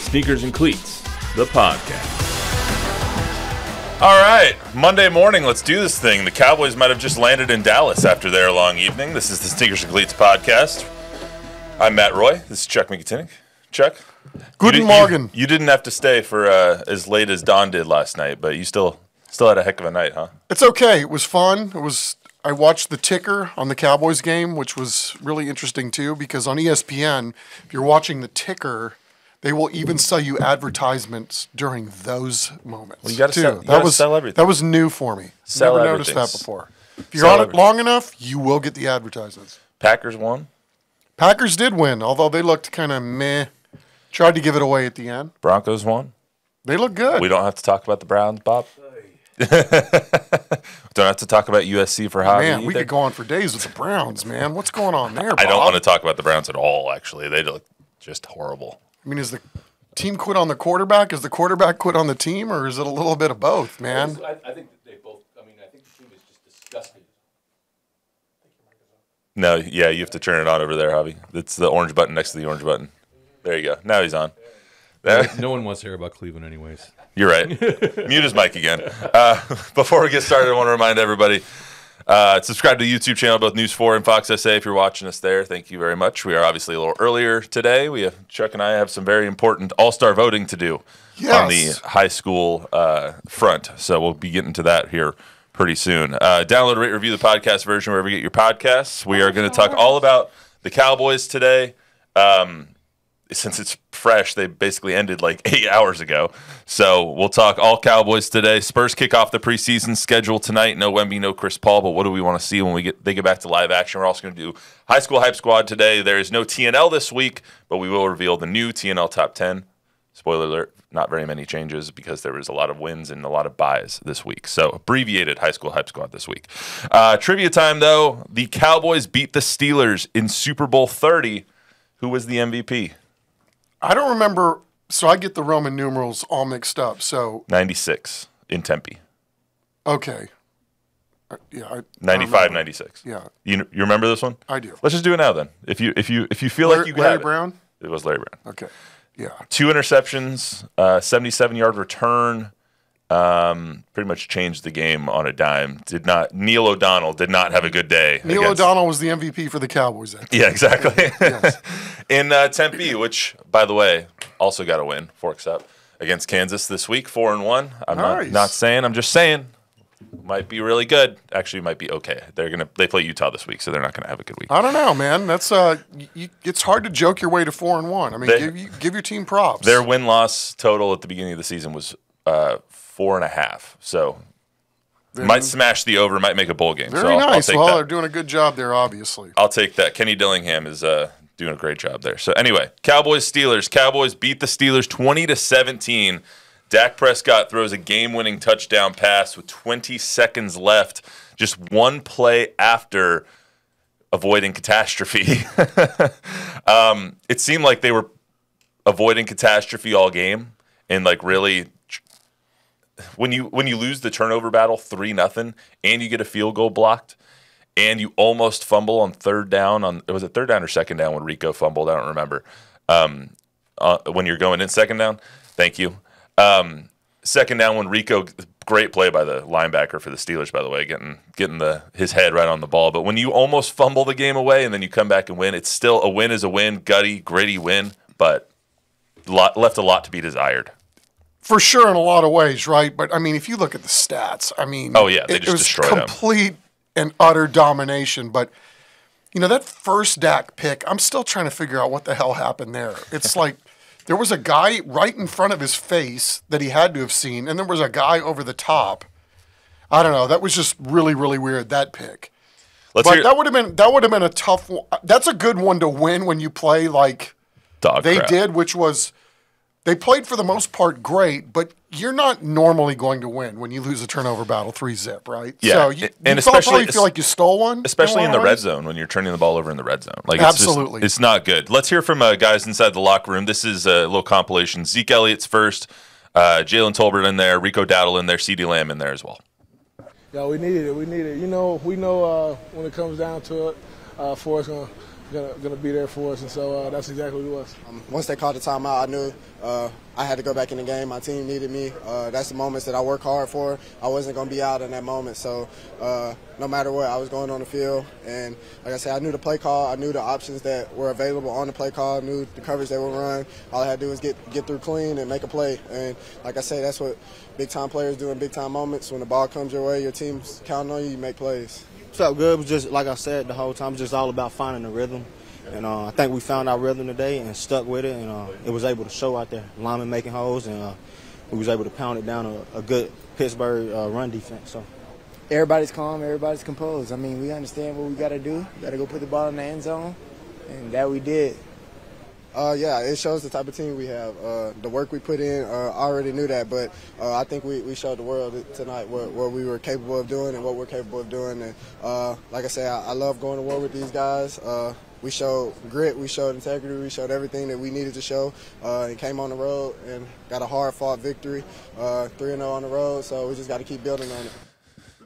Sneakers and Cleats, the podcast. All right, Monday morning, let's do this thing. The Cowboys might have just landed in Dallas after their long evening. This is the Sneakers and Cleats podcast. I'm Matt Roy. This is Chuck Miketinac. Chuck? Guten Morgen. You didn't have to stay for as late as Don did last night, but you still had a heck of a night, huh? It's okay. It was fun. I watched the ticker on the Cowboys game, which was really interesting too, because on ESPN, if you're watching the ticker, they will even sell you advertisements during those moments. Well, you got to sell everything. That was new for me. Never noticed that before. If you're on it long enough, you will get the advertisements. Packers won. Packers did win, although they looked kind of meh. Tried to give it away at the end. Broncos won. They look good. We don't have to talk about the Browns, Bob. Don't have to talk about USC for hockey. Man, we could go on for days with the Browns, man. What's going on there, Bob? I don't want to talk about the Browns at all, actually. They look just horrible. I mean, is the team quit on the quarterback? Is the quarterback quit on the team? Or is it a little bit of both, man? I think that they both – I mean, I think the team is just disgusted. No, yeah, you have to turn it on over there, Javi. It's the orange button next to the orange button. There you go. Now he's on. No one wants to hear about Cleveland anyways. You're right. Mute his mic again. Before we get started, I want to remind everybody, subscribe to the YouTube channel, both News 4 and Fox SA if you're watching us there. Thank you very much. We are obviously a little earlier today. Chuck and I have some very important all-star voting to do on the high school front. So we'll be getting to that here pretty soon. Download, rate, review the podcast version wherever you get your podcasts. We are going to talk all about the Cowboys today. Since it's fresh, they basically ended like 8 hours ago. So we'll talk all Cowboys today. Spurs kick off the preseason schedule tonight. No Wemby, no Chris Paul, but what do we want to see when they get back to live action? We're also going to do High School Hype Squad today. There is no TNL this week, but we will reveal the new TNL Top 10. Spoiler alert, not very many changes because there was a lot of wins and a lot of buys this week. So abbreviated High School Hype Squad this week. Trivia time, though. The Cowboys beat the Steelers in Super Bowl 30. Who was the MVP? I don't remember, so I get the Roman numerals all mixed up. So 96 in Tempe. Okay. Yeah. 95, 96. Yeah. You remember this one? I do. Let's just do it now then. If you feel like you got Larry Brown? It was Larry Brown. Okay. Yeah. 2 interceptions, 77-yard return. Pretty much changed the game on a dime. Neil O'Donnell did not have a good day. Neil O'Donnell was the MVP for the Cowboys. Yeah, exactly. Yes. In Tempe, which, by the way, also got a win, forks up, against Kansas this week, 4-1. I'm not saying, I'm just saying. Might be really good. Actually, might be okay. They play Utah this week, so they're not gonna have a good week. I don't know, man. That's it's hard to joke your way to 4-1. I mean, give your team props. Their win-loss total at the beginning of the season was 4.5. So might smash the over, might make a bowl game. Very nice. Well, they're doing a good job there, obviously. I'll take that. Kenny Dillingham is doing a great job there. So anyway, Cowboys-Steelers. Cowboys beat the Steelers 20-17. Dak Prescott throws a game-winning touchdown pass with 20 seconds left, just one play after avoiding catastrophe. It seemed like they were avoiding catastrophe all game, and like really, when you lose the turnover battle 3-0, and you get a field goal blocked, and you almost fumble on third down was it third down or second down when Rico fumbled? I don't remember. When you're going in second down, thank you. Second down when Rico, great play by the linebacker for the Steelers, by the way, getting his head right on the ball. But when you almost fumble the game away and then you come back and win, it's still a win is a win, gutty, gritty win, but left a lot to be desired. For sure in a lot of ways, right? But, I mean, if you look at the stats, I mean, oh, yeah, they just destroyed them. It was complete and utter domination. But, you know, that first Dak pick, I'm still trying to figure out what the hell happened there. It's like there was a guy right in front of his face that he had to have seen, and there was a guy over the top. I don't know. That was just really, really weird, that pick. That would have been a tough one. That's a good one to win when you play like they did, which was they played for the most part great, but you're not normally going to win when you lose a turnover battle 3-zip, right? Yeah, so you probably feel like you stole one, especially in the red zone when you're turning the ball over in the red zone. Like absolutely, it's not good. Let's hear from guys inside the locker room. This is a little compilation. Zeke Elliott's first, Jalen Tolbert in there, Rico Dowdle in there, CeeDee Lamb in there as well. Yeah, we needed it. We know when it comes down to it, for us gonna be there for us, and so that's exactly what it was. Once they called the timeout, I knew I had to go back in the game. My team needed me. That's the moments that I work hard for. I wasn't going to be out in that moment. So no matter what, I was going on the field. And like I said, I knew the play call. I knew the options that were available on the play call. I knew the coverage they would run. All I had to do was get through clean and make a play. And like I say, that's what big-time players do in big-time moments. When the ball comes your way, your team's counting on you, you make plays. Felt good. It was just, like I said, the whole time, just all about finding the rhythm. And I think we found our rhythm today and stuck with it, and it was able to show out there. Linemen making holes, and we was able to pound it down a good Pittsburgh run defense. So everybody's calm, everybody's composed. I mean, we understand what we got to do. We got to go put the ball in the end zone, and that we did. Yeah, it shows the type of team we have. The work we put in, I already knew that, but I think we showed the world tonight what we were capable of doing and what we're capable of doing. And like I say, I love going to war with these guys. We showed grit, we showed integrity, we showed everything that we needed to show, and came on the road and got a hard-fought victory, 3-0 on the road, so we just got to keep building on it.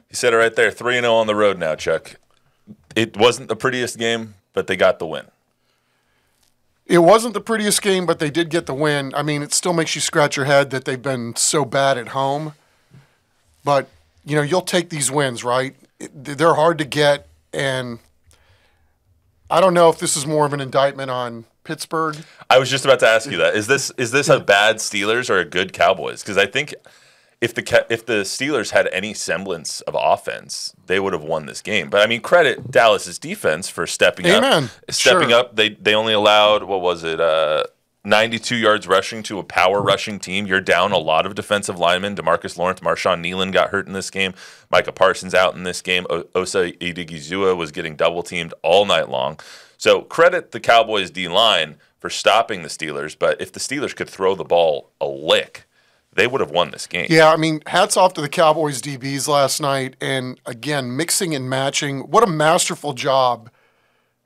You said it right there, 3-0 on the road now, Chuck. It wasn't the prettiest game, but they got the win. It wasn't the prettiest game, but they did get the win. I mean, it still makes you scratch your head that they've been so bad at home. But, you know, you'll take these wins, right? They're hard to get, and I don't know if this is more of an indictment on Pittsburgh. I was just about to ask you that. Is this a bad Steelers or a good Cowboys? Because I think if the Steelers had any semblance of offense, they would have won this game. But I mean, credit Dallas's defense for stepping up. Stepping up. They only allowed 92 yards rushing to a power rushing team. You're down a lot of defensive linemen. DeMarcus Lawrence, Marshawn Nealon got hurt in this game. Micah Parsons out in this game. Osa Odigizua was getting double teamed all night long. So credit the Cowboys D-line for stopping the Steelers. But if the Steelers could throw the ball a lick, they would have won this game. Yeah, I mean, hats off to the Cowboys DBs last night. And, again, mixing and matching. What a masterful job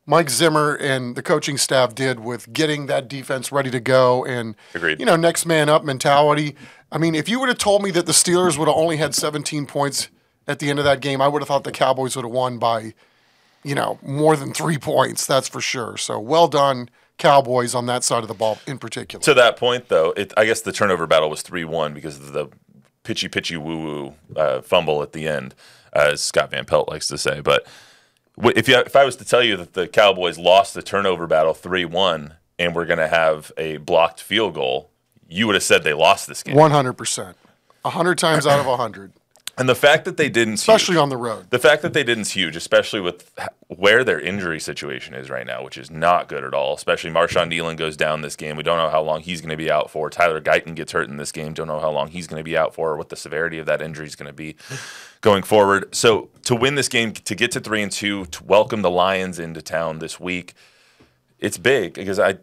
Mike Zimmer and the coaching staff did with getting that defense ready to go and, Agreed. You know, next man up mentality. I mean, if you would have told me that the Steelers would have only had 17 points at the end of that game, I would have thought the Cowboys would have won by, you know, more than 3 points, that's for sure. So well done, Cowboys, on that side of the ball in particular. To that point, though, I guess the turnover battle was 3-1 because of the pitchy woo-woo fumble at the end, as Scott Van Pelt likes to say. But if I was to tell you that the Cowboys lost the turnover battle 3-1 and we're going to have a blocked field goal, you would have said they lost this game. 100%. 100 times out of 100. And the fact that they didn't, especially on the road. The fact that they didn't is huge, especially with where their injury situation is right now, which is not good at all. Especially Marshawn Nealon goes down this game. We don't know how long he's going to be out for. Tyler Guyton gets hurt in this game. Don't know how long he's going to be out for or what the severity of that injury is going to be going forward. So to win this game, to get to 3-2, to welcome the Lions into town this week, it's big because I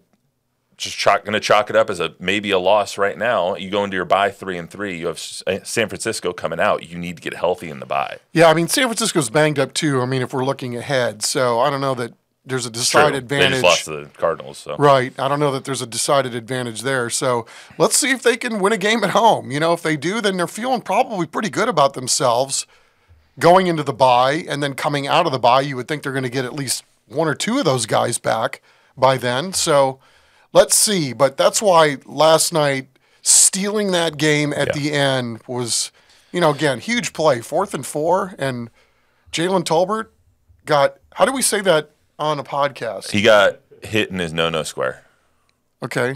just going to chalk it up as maybe a loss right now. You go into your bye 3-3. You have San Francisco coming out. You need to get healthy in the bye. Yeah, I mean, San Francisco's banged up too. I mean, if we're looking ahead. So I don't know that there's a decided advantage. They just lost to the Cardinals. So. Right. I don't know that there's a decided advantage there. So let's see if they can win a game at home. You know, if they do, then they're feeling probably pretty good about themselves going into the bye, and then coming out of the bye, you would think they're going to get at least one or two of those guys back by then. So let's see. But that's why last night, stealing that game at the end was, you know, again, huge play. 4th and 4, and Jalen Tolbert got, how do we say that on a podcast? He got hit in his no-no square. Okay.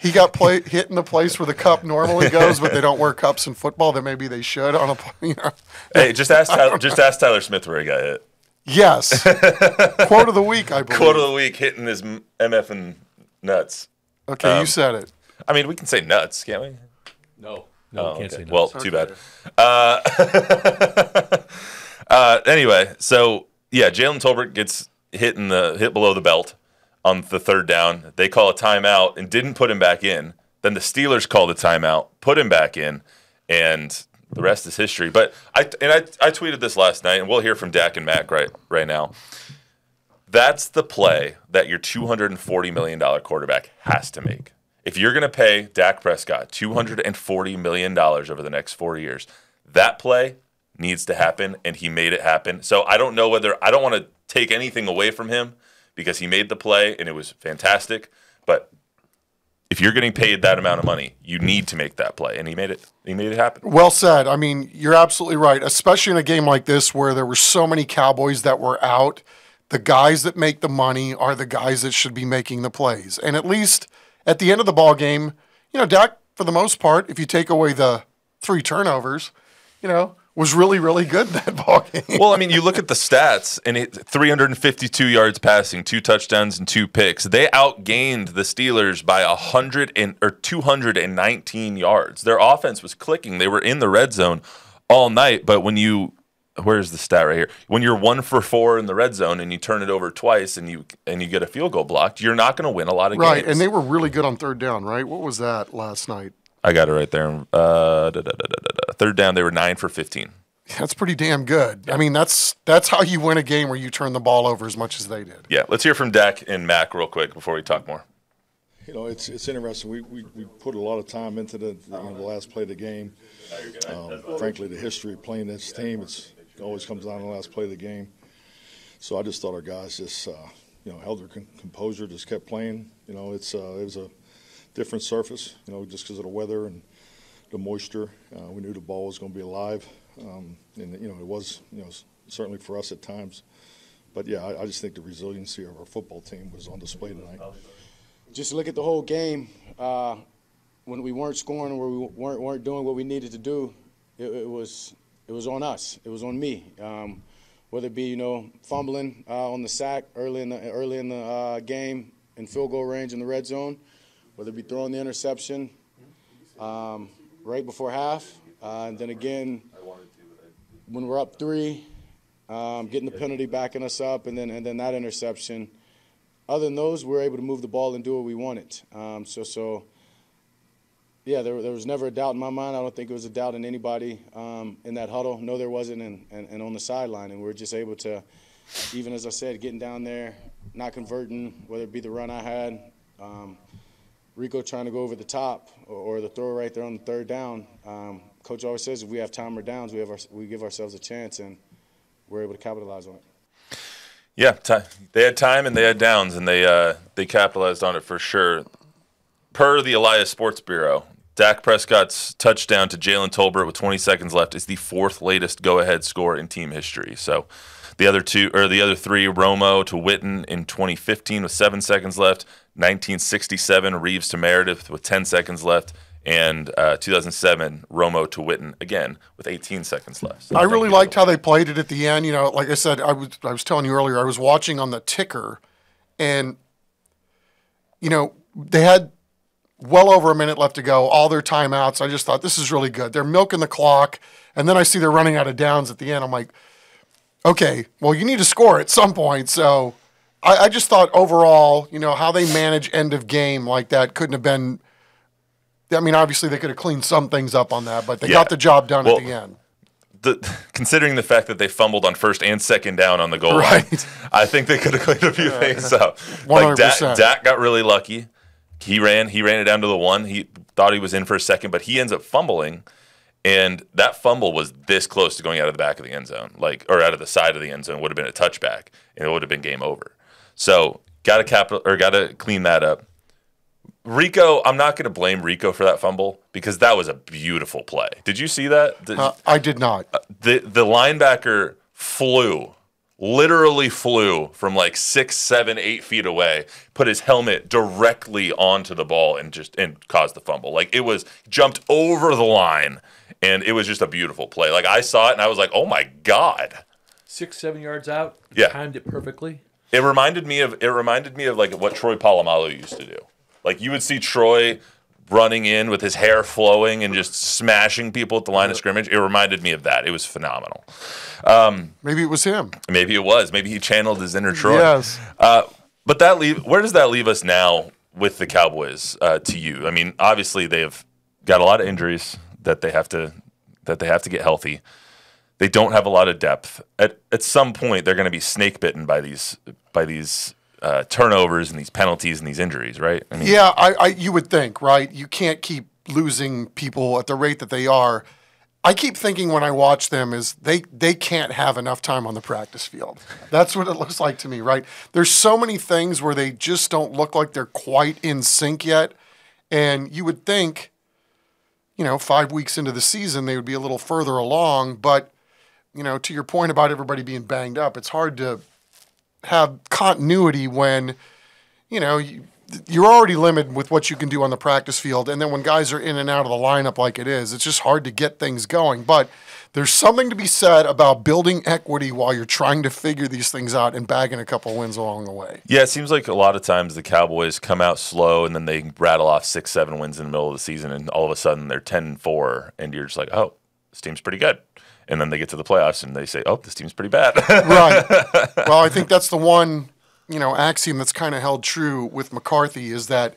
He got hit in the place where the cup normally goes, but they don't wear cups in football. That maybe they should on a, you know. Hey, just ask Tyler Smith where he got hit. Yes. Quote of the week, I believe. Quote of the week, hitting his MF and nuts. Okay, you said it. I mean, we can say nuts, can't we? No, we can't say nuts. Well, too bad. Anyway, so yeah, Jalen Tolbert gets hit below the belt on the 3rd down. They call a timeout and didn't put him back in. Then the Steelers called a timeout, put him back in, and the rest is history. But I tweeted this last night, and we'll hear from Dak and Matt right now. That's the play that your $240 million quarterback has to make. If you're going to pay Dak Prescott $240 million over the next 4 years, that play needs to happen, and he made it happen. So I don't know I don't want to take anything away from him because he made the play and it was fantastic. But if you're getting paid that amount of money, you need to make that play, and he made it. He made it happen. Well said. I mean, you're absolutely right, especially in a game like this where there were so many Cowboys that were out. The guys that make the money are the guys that should be making the plays. And at least at the end of the ball game, Dak, for the most part, if you take away the 3 turnovers, was really, really good in that ball game. Well, I mean, you look at the stats, and 352 yards passing, 2 touchdowns, and 2 picks. They outgained the Steelers by 219 yards. Their offense was clicking. They were in the red zone all night. But where's the stat right here? When you're 1 for 4 in the red zone and you turn it over twice and you get a field goal blocked, you're not going to win a lot of games. Right, and they were really good on third down, right? What was that last night? I got it right there. Third down, they were 9 for 15. That's pretty damn good. I mean, that's how you win a game where you turn the ball over as much as they did. Yeah, let's hear from Dak and Mac real quick before we talk more. It's interesting. We put a lot of time into the last play of the game. Frankly, the history of playing this team, it always comes down to the last play of the game. So I just thought our guys just held their composure, just kept playing. It was a different surface, just because of the weather and the moisture. We knew the ball was going to be alive, and it was, certainly for us at times. But yeah, I just think the resiliency of our football team was on display tonight. Just look at the whole game. When we weren't scoring or we weren't doing what we needed to do, it was on us. It was on me. Whether it be fumbling on the sack early in the game in field goal range in the red zone, whether it be throwing the interception right before half, and then again when we're up 3, getting the penalty backing us up, and then that interception. Other than those, we were able to move the ball and do what we wanted. Yeah, there was never a doubt in my mind. I don't think there was a doubt in anybody in that huddle. No, there wasn't, and on the sideline. And we were just able to, even as I said, getting down there, not converting, whether it be the run I had, Rico trying to go over the top, or the throw right there on the third down. Coach always says if we have time or downs, we give ourselves a chance, and we're able to capitalize on it. Yeah, they had time and they had downs, and they capitalized on it for sure. Per the Elias Sports Bureau, Dak Prescott's touchdown to Jalen Tolbert with 20 seconds left is the 4th latest go-ahead score in team history. So the other 3, Romo to Witten in 2015 with 7 seconds left, 1967 Reeves to Meredith with 10 seconds left, and 2007 Romo to Witten again with 18 seconds left. So I really liked how they played it at the end. Like I said, I was telling you earlier, I was watching on the ticker, and they had well over a minute left to go, all their timeouts. I just thought, this is really good. They're milking the clock, and then I see they're running out of downs at the end. I'm like, okay, well, you need to score at some point. So I just thought overall, how they manage end of game like that couldn't have been – I mean, obviously they could have cleaned some things up on that, but they got the job done at the end. Considering the fact that they fumbled on first and second down on the goal line, I think they could have cleaned a few things up. 100%. Like Dak got really lucky. He ran it down to the 1. He thought he was in for a second, but he ends up fumbling, and that fumble was this close to going out of the back of the end zone, or out of the side of the end zone. Would have been a touchback, and it would have been game over. So got to clean that up. Rico, I'm not going to blame Rico for that fumble because that was a beautiful play. Did you see that? I did not. The linebacker literally flew from 6, 7, 8 feet away, put his helmet directly onto the ball and caused the fumble. It was jumped over the line, and it was just a beautiful play. I saw it and I was like, oh my God. 6, 7 yards out. Yeah. Timed it perfectly. It reminded me of what Troy Polamalu used to do. You would see Troy running in with his hair flowing and just smashing people at the line of scrimmage. It reminded me of that. It was phenomenal. Maybe it was him. Maybe it was. Maybe he channeled his inner Troy. Yes. But where does that leave us now with the Cowboys to you? I mean, obviously they've got a lot of injuries that they have to get healthy. They don't have a lot of depth. At some point, they're going to be snake bitten by these turnovers and these penalties and these injuries, right? I mean, yeah, you would think, right? You can't keep losing people at the rate that they are. I keep thinking when I watch them is they can't have enough time on the practice field. That's what it looks like to me, right? There's so many things where they just don't look like they're quite in sync yet. And you would think, 5 weeks into the season, they would be a little further along. But, to your point about everybody being banged up, it's hard to have continuity when, you're already limited with what you can do on the practice field. And then when guys are in and out of the lineup like it is, it's just hard to get things going. But there's something to be said about building equity while you're trying to figure these things out and bagging a couple wins along the way. Yeah, it seems like a lot of times the Cowboys come out slow and then they rattle off 6-7 wins in the middle of the season, and all of a sudden they're 10-4, and you're just like, oh, this team's pretty good. And then they get to the playoffs and they say, oh, this team's pretty bad. Right. Well, I think that's the one axiom that's kind of held true with McCarthy is that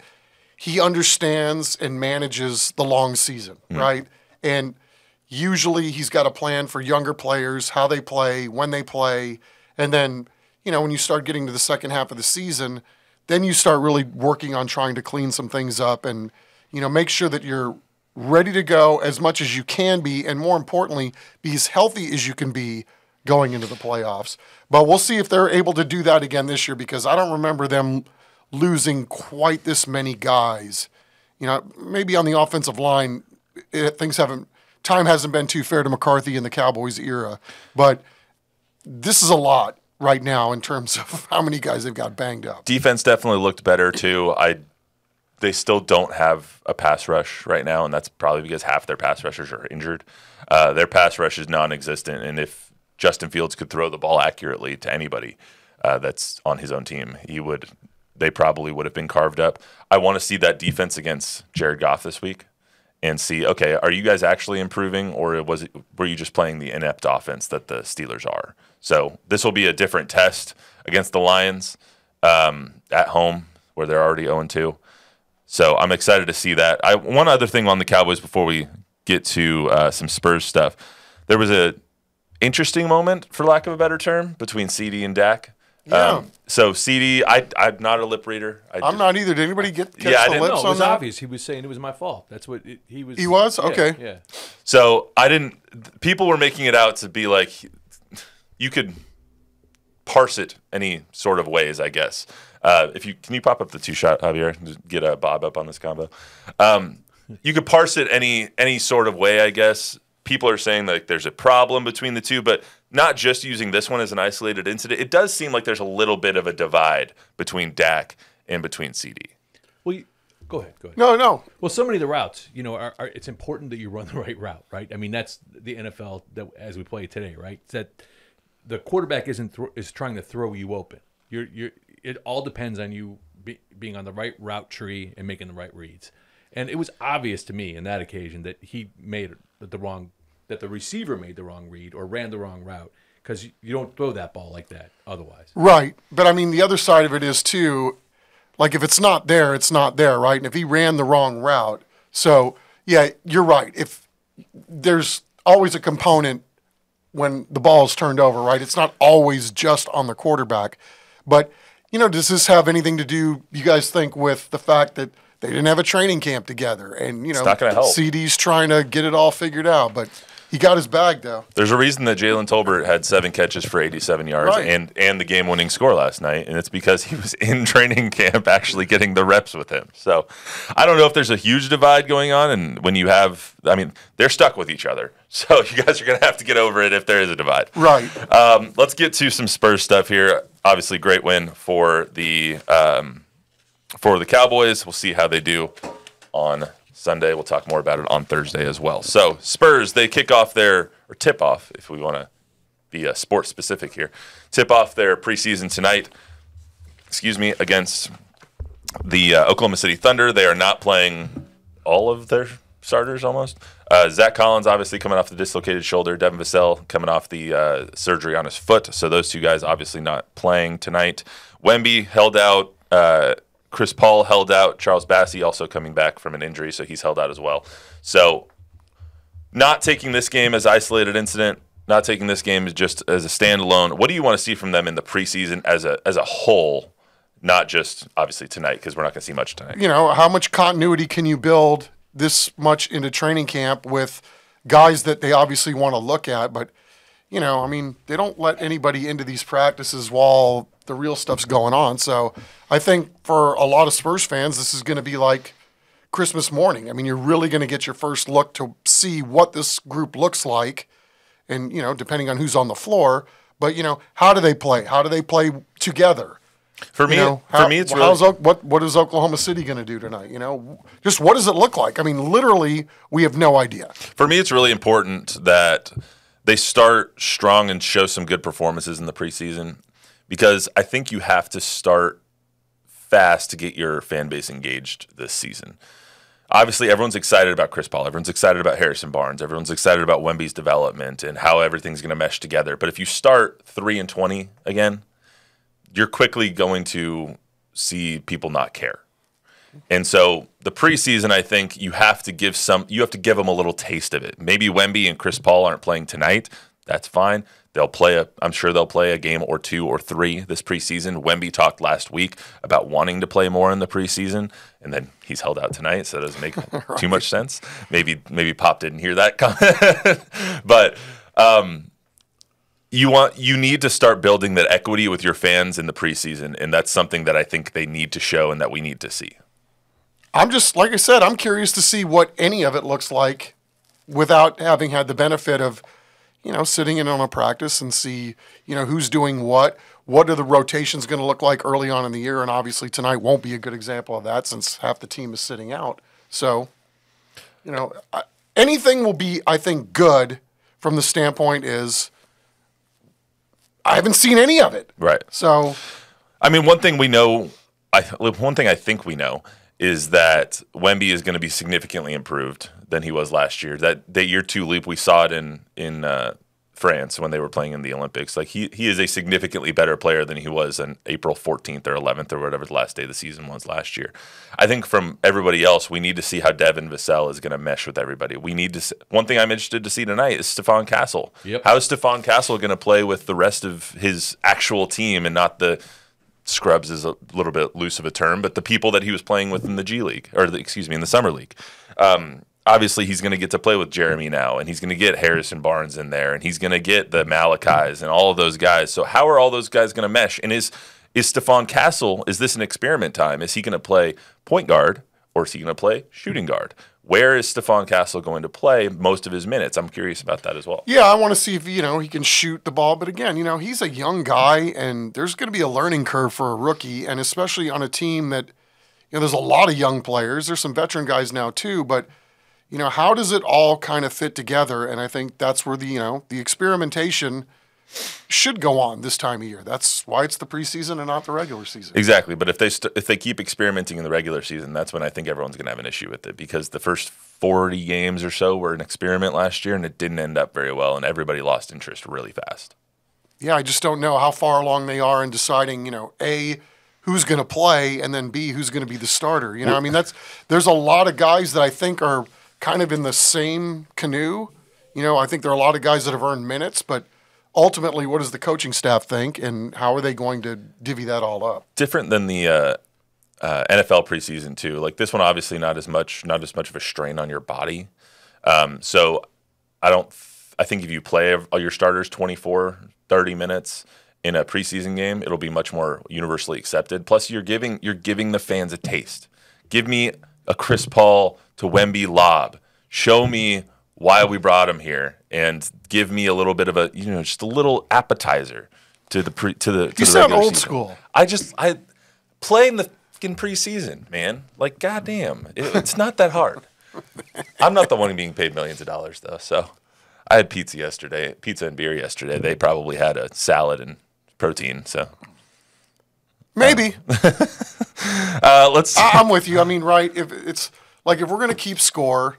he understands and manages the long season, right? And usually he's got a plan for younger players, how they play, when they play. And then, when you start getting to the second half of the season, then you start really working on trying to clean some things up and, make sure that you're ready to go as much as you can be, and more importantly, be as healthy as you can be going into the playoffs. But we'll see if they're able to do that again this year, because I don't remember them losing quite this many guys. Maybe on the offensive line, time hasn't been too fair to McCarthy in the Cowboys era, but this is a lot right now in terms of how many guys they've got banged up. Defense definitely looked better too. They still don't have a pass rush right now, and that's probably because half their pass rushers are injured. Their pass rush is non-existent, and if Justin Fields could throw the ball accurately to anybody that's on his own team, they probably would have been carved up. I want to see that defense against Jared Goff this week and see, okay, are you guys actually improving, or were you just playing the inept offense that the Steelers are? So this will be a different test against the Lions at home, where they're already 0-2. So I'm excited to see that. One other thing on the Cowboys before we get to some Spurs stuff. There was a interesting moment, for lack of a better term, between CD and Dak. Yeah. So CD, I'm not a lip reader. I'm not either. Did anybody catch the lips No, it on was that? obvious. He was saying it was my fault. That's what he was. He was? Okay. Yeah. So people were making it out to be like, you could parse it any sort of ways, I guess. Can you pop up the 2-shot, Javier? Just get Bob up on this combo. You could parse it any sort of way, I guess. People are saying that there's a problem between the two, but not just using this one as an isolated incident. It does seem like there's a little bit of a divide between Dak and between CD. Well, go ahead. No. Well, so many of the routes, it's important that you run the right route, right? I mean, that's the NFL as we play today, right? It's that the quarterback is trying to throw you open. It all depends on you being on the right route tree and making the right reads. And it was obvious to me in that occasion that he made that the receiver made the wrong read or ran the wrong route, because you don't throw that ball like that otherwise. Right. But I mean, the other side of it is too, like if it's not there, it's not there, right? And if he ran the wrong route, so yeah, you're right. If there's always a component when the ball is turned over, right? It's not always just on the quarterback. But, does this have anything to do, you guys think, with the fact that they didn't have a training camp together? And, it's not gonna help. CD's trying to get it all figured out, but he got his bag, though. There's a reason that Jalen Tolbert had 7 catches for 87 yards right. and the game-winning score last night, and it's because he was in training camp actually getting the reps with him. So I don't know if there's a huge divide going on, and when you have – I mean, they're stuck with each other. So you guys are going to have to get over it if there is a divide. Right. Let's get to some Spurs stuff here. Obviously, great win for the Cowboys. We'll see how they do on Sunday. We'll talk more about it on Thursday as well. So Spurs, they tip off, if we want to be sports specific here, tip off their preseason tonight, against the Oklahoma City Thunder. They are not playing all of their starters almost. Zach Collins obviously coming off the dislocated shoulder. Devin Vassell coming off the surgery on his foot. So those two guys obviously not playing tonight. Wemby held out. Chris Paul held out. Charles Bassey also coming back from an injury, so he's held out as well. So not taking this game as isolated incident, not taking this game just as a standalone. What do you want to see from them in the preseason as a whole, not just obviously tonight, because we're not going to see much tonight? How much continuity can you build this much into training camp with guys that they obviously want to look at. But, you know, I mean, they don't let anybody into these practices while the real stuff's going on. So I think for a lot of Spurs fans, this is going to be like Christmas morning. I mean, you're really going to get your first look to see what this group looks like. And, you know, depending on who's on the floor. But, you know, how do they play? How do they play together? For me, it's really... what is Oklahoma City going to do tonight? You know, just what does it look like? I mean, literally, we have no idea. For me, it's really important that they start strong and show some good performances in the preseason, because I think you have to start fast to get your fan base engaged this season. Obviously, everyone's excited about Chris Paul. Everyone's excited about Harrison Barnes. Everyone's excited about Wemby's development and how everything's going to mesh together. But if you start 3-20 again, you're quickly going to see people not care. And so the preseason, I think you have to give them a little taste of it. Maybe Wemby and Chris Paul aren't playing tonight. That's fine. I'm sure they'll play a game or 2 or 3 this preseason. Wemby talked last week about wanting to play more in the preseason, and then he's held out tonight, so it doesn't make right. too much sense. Maybe Pop didn't hear that comment. But you need to start building that equity with your fans in the preseason, and that's something that I think they need to show and that we need to see. I'm just, like I said, I'm curious to see what any of it looks like without having had the benefit of, you know, sitting in on a practice and see, you know, who's doing what are the rotations going to look like early on in the year, and obviously tonight won't be a good example of that since half the team is sitting out. So, you know, anything will be, I think, good from the standpoint is I haven't seen any of it. Right. So, I mean, one thing I think we know is that Wemby is going to be significantly improved than he was last year. That year 2 leap, we saw it in France when they were playing in the Olympics. Like he is a significantly better player than he was on April 14th or 11th or whatever the last day of the season was last year. I think from everybody else, we need to see how Devin Vassell is going to mesh with everybody. One thing I'm interested to see tonight is Stephon Castle. Yep. How is Stephon Castle going to play with the rest of his actual team and not the scrubs is a little bit loose of a term, but the people that he was playing with in the G League, in the Summer League. Obviously, he's going to get to play with Jeremy now, and he's going to get Harrison Barnes in there, and he's going to get the Malakis and all of those guys. So how are all those guys going to mesh? And is Stephon Castle, is this an experiment time? Is he going to play point guard, or is he going to play shooting guard? Where is Stephon Castle going to play most of his minutes? I'm curious about that as well. yeah, I want to see if, you know, he can shoot the ball. But again, you know, he's a young guy, and there's going to be a learning curve for a rookie, and especially on a team that, you know, there's a lot of young players. There's some veteran guys now too, but, you know, how does it all kind of fit together? And I think that's where the experimentation should go on this time of year. That's why it's the preseason and not the regular season. Exactly, but if they keep experimenting in the regular season, that's when I think everyone's going to have an issue with it, because the first 40 games or so were an experiment last year, and it didn't end up very well, and everybody lost interest really fast. Yeah, I just don't know how far along they are in deciding, you know, A, who's going to play, and then B, who's going to be the starter. You know, I mean, there's a lot of guys that I think are kind of in the same canoe. You know, I think there are a lot of guys that have earned minutes, but ultimately, what does the coaching staff think, and how are they going to divvy that all up? Different than the NFL preseason too. Like this one, obviously not as much of a strain on your body. So I think if you play all your starters 24, 30 minutes in a preseason game, it'll be much more universally accepted. Plus, you're giving the fans a taste. Give me a Chris Paul to Wemby lob. Show me why we brought him here, and give me a little bit of just a little appetizer to the You sound old school. I play in the fucking preseason, man. Like, goddamn, it's not that hard. I'm not the one being paid millions of dollars though. So I had pizza and beer yesterday. They probably had a salad and protein. So maybe. I'm with you. I mean, right? If we're going to keep score.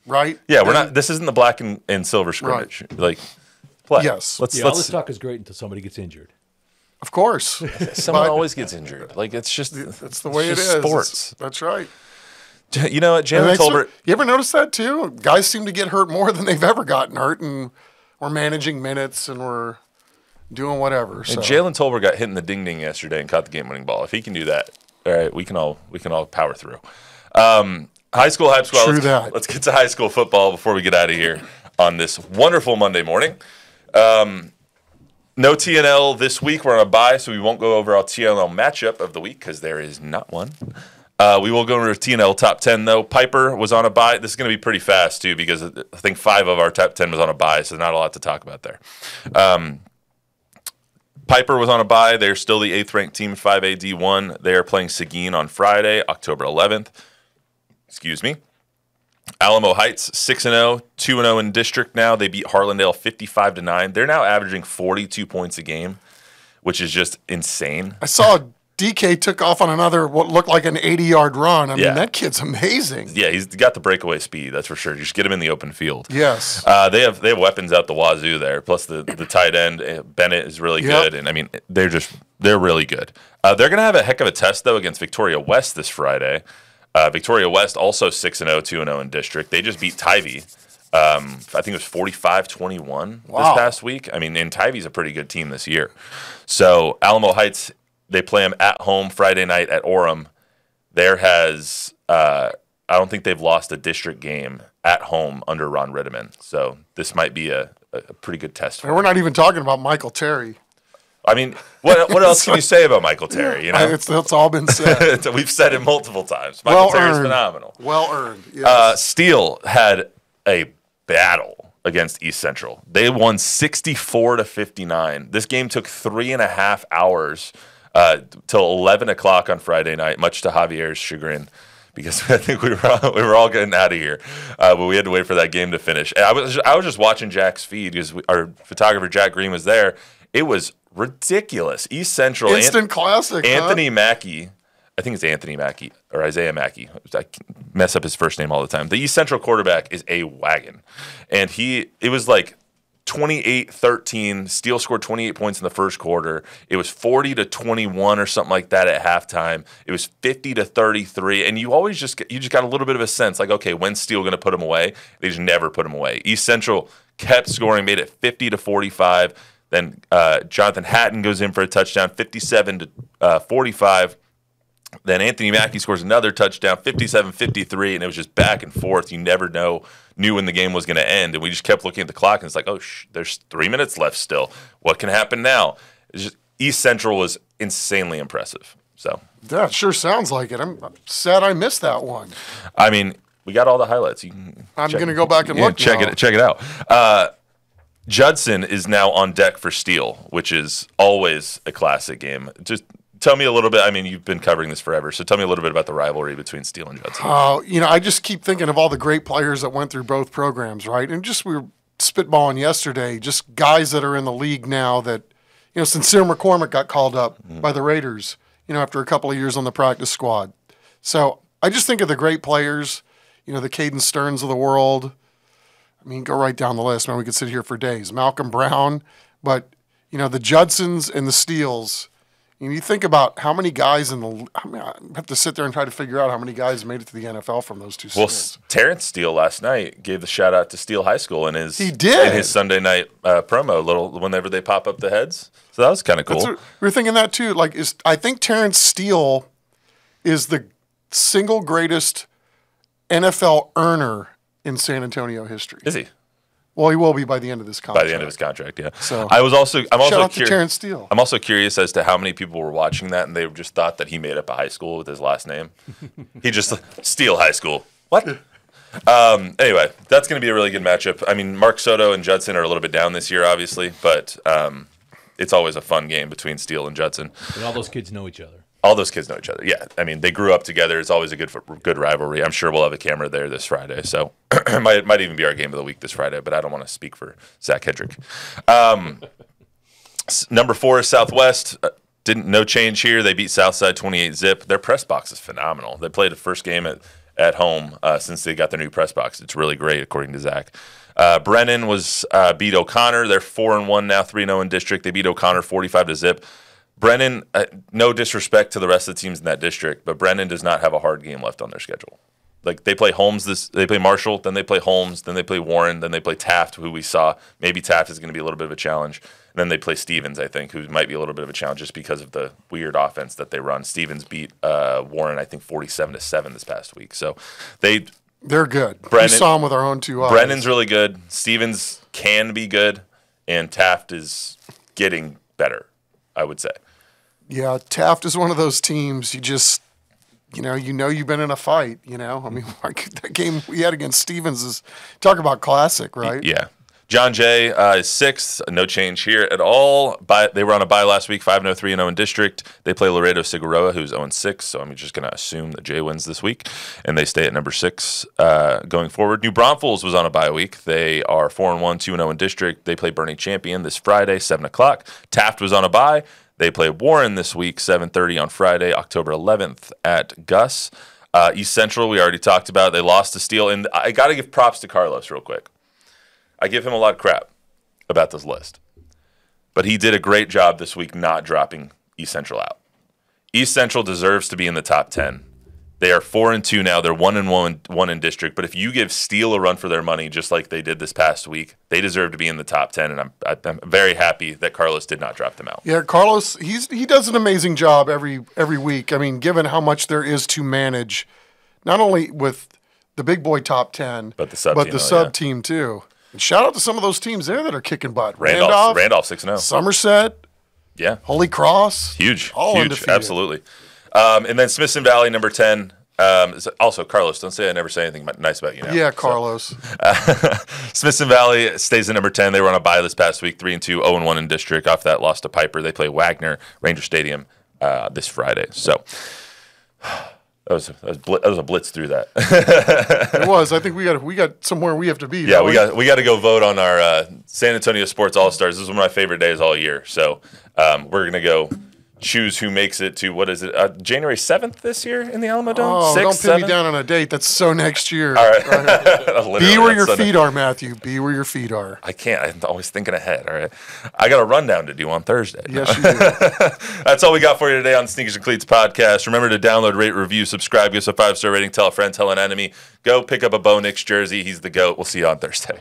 Right? Yeah, this isn't the black and silver scrimmage. Right. Like, play. Yes. All this talk is great until somebody gets injured. Of course. Someone always gets injured. Like, it's just that's the way it is. Sports. That's right. You know what, Jalen Tolbert? You ever notice that too? Guys seem to get hurt more than they've ever gotten hurt, and we're managing minutes and we're doing whatever. So. And Jalen Tolbert got hit in the ding ding yesterday and caught the game winning ball. If he can do that, all right, we can all power through. High school hype squad. True that. Let's get to high school football before we get out of here on this wonderful Monday morning. No TNL this week. We're on a bye, so we won't go over our TNL matchup of the week because there is not one. We will go over TNL top 10, though. Piper was on a bye. This is going to be pretty fast, too, because I think 5 of our top 10 was on a bye, so not a lot to talk about there. Piper was on a bye. They're still the 8th-ranked team, 5A D1. They are playing Seguin on Friday, October 11th. Excuse me. Alamo Heights, 6-0, 2-0 in district now. They beat Harlandale 55-9. They're now averaging 42 points a game, which is just insane. I saw DK took off on another what looked like an 80-yard run. I mean, Yeah. that kid's amazing. Yeah, he's got the breakaway speed, that's for sure. You just get him in the open field. Yes. They have weapons out the wazoo there. Plus the tight end Bennett is really good, and I mean they're really good. They're gonna have a heck of a test though against Victoria West this Friday. Victoria West also 6-0, 2-0 in district. They just beat Tivy. I think it was 45-21 this past week. I mean, and Tivy's a pretty good team this year. So Alamo Heights, they play them at home Friday night at Orem. There has I don't think they've lost a district game at home under Ron Ritteman. So this might be a pretty good test for And we're not even talking about Michael Terry. I mean, what else can you say about Michael Terry? You know, It's all been said. We've said it multiple times. Michael Terry's phenomenal. Well earned. Yes. Steele had a battle against East Central. They won 64-59. This game took 3.5 hours till 11 o'clock on Friday night, much to Javier's chagrin, because I think we were all getting out of here, but we had to wait for that game to finish. And I was just watching Jack's feed because our photographer Jack Green was there. It was ridiculous. East Central. Instant classic. Anthony Mackey. I think it's Anthony Mackey or Isaiah Mackey. I mess up his first name all the time. The East Central quarterback is a wagon. And it was like 28-13. Steele scored 28 points in the first quarter. It was 40-21 or something like that at halftime. It was 50-33. And you just got a little bit of a sense like, okay, when's Steele going to put them away? They just never put them away. East Central kept scoring, made it 50-45. Then Jonathan Hatton goes in for a touchdown, 57-45. Then Anthony Mackey scores another touchdown, 57-53, and it was just back and forth. You never knew when the game was going to end, and we just kept looking at the clock, and it's like, there's 3 minutes left still. What can happen now? East Central was insanely impressive. So that sure sounds like it. I'm sad I missed that one. I mean, we got all the highlights. I'm going to go back and look. Check it out. Judson is now on deck for Steele, which is always a classic game. Just tell me a little bit. I mean, you've been covering this forever, so tell me a little bit about the rivalry between Steele and Judson. I just keep thinking of all the great players that went through both programs, right? And just we were spitballing yesterday, just guys that are in the league now that, Sincere McCormick got called up by the Raiders, after a couple of years on the practice squad. So I just think of the great players, the Caden Stearns of the world. I mean, go right down the list. Man, we could sit here for days. Malcolm Brown, but the Judsons and the Steeles. You think about how many guys I have to sit there and try to figure out how many guys made it to the NFL from those two schools. Well, Terrence Steele last night gave the shout out to Steele High School in his Sunday night promo, whenever they pop up the heads. So that was kind of cool. We were thinking that too. I think Terrence Steele is the single greatest NFL earner in San Antonio history. Is he? Well, he will be by the end of this contract. By the end of his contract, yeah. So I'm also out curious. Terrence Steele. I'm also curious as to how many people were watching that and they just thought that he made up a high school with his last name. He just Steele High School. What? Anyway, that's going to be a really good matchup. I mean, Mark Soto and Judson are a little bit down this year, obviously, but it's always a fun game between Steele and Judson. And all those kids know each other. All those kids know each other. Yeah, I mean, they grew up together. It's always a good rivalry. I'm sure we'll have a camera there this Friday, so it might even be our game of the week this Friday. But I don't want to speak for Zach Hedrick. Number 4 is Southwest. No change here. They beat Southside 28-zip. Their press box is phenomenal. They played the first game at home since they got their new press box. It's really great, according to Zach. Brennan beat O'Connor. They're 4-1 now, 3-0 in district. They beat O'Connor 45-zip. Brennan, no disrespect to the rest of the teams in that district, but Brennan does not have a hard game left on their schedule. Like they play they play Marshall, then they play Holmes, then they play Warren, then they play Taft, who we saw. Maybe Taft is going to be a little bit of a challenge. And then they play Stevens, I think, who might be a little bit of a challenge just because of the weird offense that they run. Stevens beat Warren, I think, 47-7 this past week. So they're good. We saw them with our own 2 eyes. Brennan's really good. Stevens can be good, and Taft is getting better, I would say. Yeah, Taft is one of those teams you know you've been in a fight, I mean, that game we had against Stevens is, talk about classic, right? Yeah. John Jay is 6th. No change here at all. They were on a bye last week, 5-0, 3-0 in district. They play Laredo Figueroa, who's 0-6, so I'm just going to assume that Jay wins this week, and they stay at number 6 going forward. New Braunfels was on a bye week. They are 4-1, 2-0 in district. They play Bernie Champion this Friday, 7 o'clock. Taft was on a bye. They play Warren this week, 7:30 on Friday, October 11th at Gus. East Central, we already talked about. They lost to Steele. And I got to give props to Carlos real quick. I give him a lot of crap about this list. But he did a great job this week not dropping East Central out. East Central deserves to be in the top 10. They are 4-2 now. They're 1-1 in district. But if you give Steele a run for their money, just like they did this past week, they deserve to be in the top 10. And I'm very happy that Carlos did not drop them out. Yeah, Carlos, he does an amazing job every week. I mean, given how much there is to manage, not only with the big boy top 10, but the sub team too. And shout out to some of those teams there that are kicking butt. Randolph 6-0. Somerset. Yeah. Holy Cross. Huge. Undefeated. Absolutely. And then Smithson Valley, number 10. Also, Carlos, don't say I never say anything nice about you now. Yeah, Carlos. Smithson Valley stays at number 10. They were on a bye this past week, 3-2, 0-1 in district. Off that, lost to Piper. They play Wagner, Ranger Stadium this Friday. So that was a blitz through that. It was. I think we got somewhere we have to be. Yeah, we got to go vote on our San Antonio Sports All-Stars. This is one of my favorite days all year. So we're gonna go choose who makes it to, what is it, January 7th this year in the Alamo Dome? Oh, 6th, don't pin 7th? me down on a date. That's so next year. All right. Be where your feet are, Matthew. Be where your feet are. I can't. I'm always thinking ahead. All right. I got a rundown to do on Thursday. Yes, you do. That's all we got for you today on Sneakers and Cleats podcast. Remember to download, rate, review, subscribe, give us a 5-star rating, tell a friend, tell an enemy. Go pick up a Bo Nix jersey. He's the GOAT. We'll see you on Thursday.